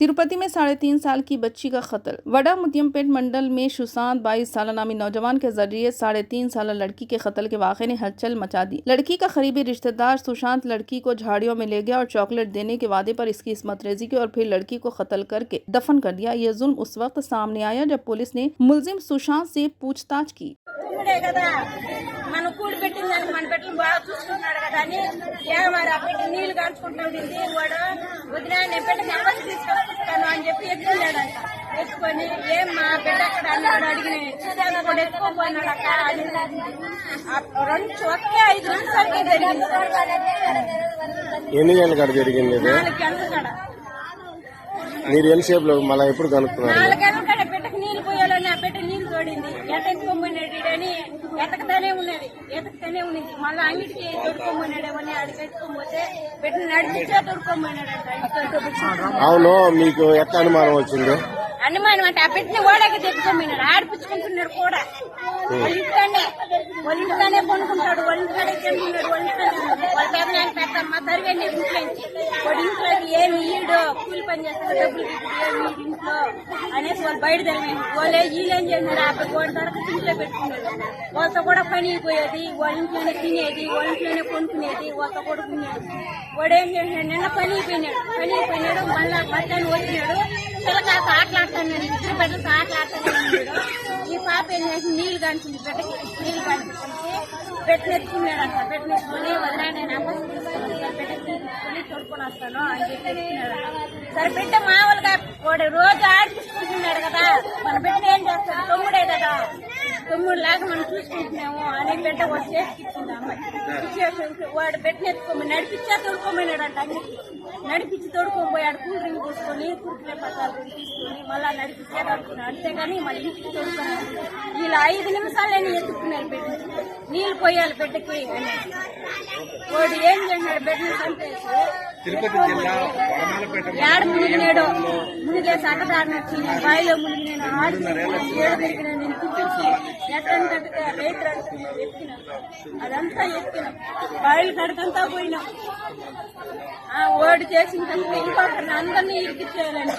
तिरुपति में 3.5 साल की बच्ची का कत्ल। वडा मुतियमपेट मंडल में सुशांत 22 साल नामी नौजवान के जरिए 3.5 साल लड़की के कत्ल के वाक़े ने हलचल मचा दी। लड़की का करीबी रिश्तेदार सुशांत लड़की को झाड़ियों में ले गया और चॉकलेट देने के वादे पर इसकी इस्मत रेजी की और फिर लड़की को कत्ल करके दफन कर दिया। यह जुल्म उस वक्त सामने आया जब पुलिस ने मुलजिम सुशांत से पूछताछ की। ఎన్ని గంటల కాడ జరిగింది ఇది? మీరు ఎంతసేపు మళ్ళీ ఎప్పుడు కనుక్కున్నారు? 4 గంటల కాడ పెట్టకు నీళ్ళు పోయాలని ఆ పెట్ట నీళ్ళు తోడింది. ఎతకపోయినాడని ఎతకతానే ఉన్నది. మళ్ళీ అంగిటికి తొడుకోమన్నాడేమని అడిగెత్తుకోపోతే పెట్టిన నడిపించే తొడుకోమన్నాడంట. అవును, మీకు ఎట్లా అనుమానం వచ్చింది? అనుమానం అంటే ఆ పెట్టిన ఓడకి తెచ్చుకోమన్నాడు. ఆడిపించుకుంటున్నాడు కూడా. వాళ్ళ ఇంటికానే కొనుక్కుంటాడు. వాళ్ళ ఇంటికాడే తింటున్నాడు. వాళ్ళ పెద్దనాయన పెద్దమ్మ సరివేండి ఇంట్లోంచి వాడి ఇంట్లోకి ఏమి ఈడు కూలి పని చేస్తాడు, డబ్బులు ఏమి ఇంట్లో అనేసి వాళ్ళు బయట తెలియదు. వాళ్ళే వీళ్ళేం చేసినారు, ఆ వాడి తరగతి ఇంట్లో పెట్టుకున్నాడు. వాళ్ళతో కూడా పని అయిపోయేది, వాళ్ళ ఇంట్లోనే తినేది, వాళ్ళ ఇంట్లోనే కొనుక్కునేది, వాళ్ళతో కొడుకునేది. వాడు ఏం చేసినాడు, నిన్న పని అయిపోయినాడు. మళ్ళా మధ్యాహ్నం వచ్చినాడు. పిల్లకాయతో ఆటలాడుతాను, ఇద్దరు బిడ్డలతో ఆటలాడుతాను. ఈ పాప ఏం చేసి నీళ్లు కానిచింది, బిడ్డకి నీళ్లు కానిపించి పెట్టినెత్తుకున్నాడంట. పెట్టినెత్తుకుని వదిలేండి పెట్టించుకుని తోడుకొని వస్తాను అని చెప్పి సరే బిడ్డ మామూలుగా వాడు రోజు ఆడిపించుకుంటున్నాడు కదా, మన బిడ్డ ఏం చేస్తాడు, తమ్ముడే కదా, తమ్ముడు లాగా మనం చూసుకుంటున్నాము అని బిడ్డ వచ్చి చేసిచ్చింది అమ్మాయి. వాడు పెట్టినెత్తుకోమని నడిపించా తోడుకోమన్నాడంట. అన్నిటికీ నడిపించి తోడుకోపోయాడు. కూల్ డ్రింక్ తీసుకొని కుర్కులే పట్టాలు తీసుకొని మళ్ళా నడిపించాడు అనుకున్నాడు. అంతేగాని మళ్ళీ ఇంటికి తోడుకున్నాడు. వీళ్ళు 5 నిమిషాలని ఎత్తుకున్నారు బిడ్డ. నీళ్లు పోయాలి బిడ్డకి అని. వాడు ఏం చేసినాడు, బిడ్డని చంపేసి ఏడ మునిగినాడు. మునిగేసి అక్కడాడినట్టు నేను బాయిలో మునిగినాను, ఏడు మునిగినా నేను చూపించి ఎట్టంటే రైతు ఎక్కినాం. అదంతా ఎక్కినాం, బాయిల కడకంతా పోయినాం. ఓడి చేసిన ఇంకొకరిని అందరినీ ఇరికిచ్చేయాలండి.